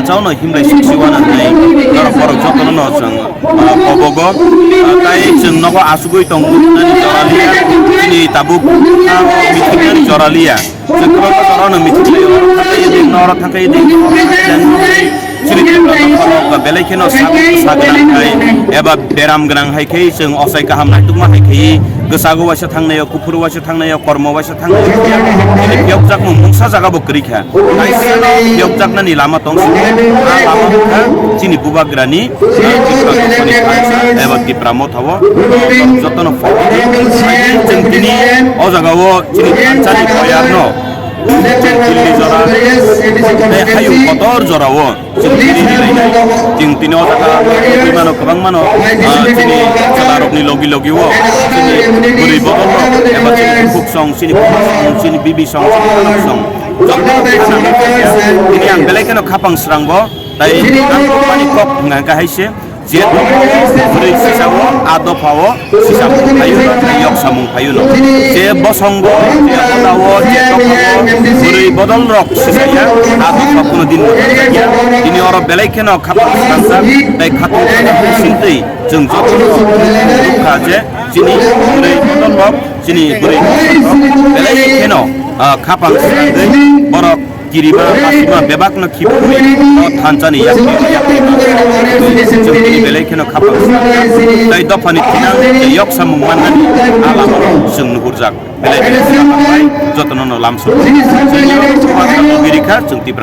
tanchau no himlai siwana nei nor borok jotono no jang obogo tai jeng nogo asugoi tongo nani joralia ini tabuk mitikani joralia jekro no mitikle nor thakai de belai keno sagnan hai eba beram ganang hai kai jeng osai kaham nai tungma hai kai gosago wasa thangnayo kupur wasa thangnayo kormo wasa thangnayo ini piok jak mungsa jaga bo krikha piok jak nani lama tong lama chini bubagrani eba kipramo thawo jotono jeng tini o jaga wo chini anchani koyarno Jilli jora, hayu kotor jora wo, jing tini otaka, mano kabang mano, sini salarok ni logi wo, sini beri botol ro, eba sini buk song, sini bibi song, sini anak song, ini yang belai kena kapang serang bo, tapi aku panik kok ngangka haise. Jet beri sisawo ado pawo sisa kayu yok samung kayu no je bosonggo je odawo je tokawo beri bodol rok sisanya ado pakuno din ya ini orang belai kena kapal sansa dai khatu sinti jeng jotono kaje sini beri bodol rok sini beri belai kena kapal sansa borok kiriba pasima bebak na khipui no thancani yakni jengni belai kena kapal dai dofani kina yok samung manani alam jeng nuhurjak belai jotono no lamso birikha jengti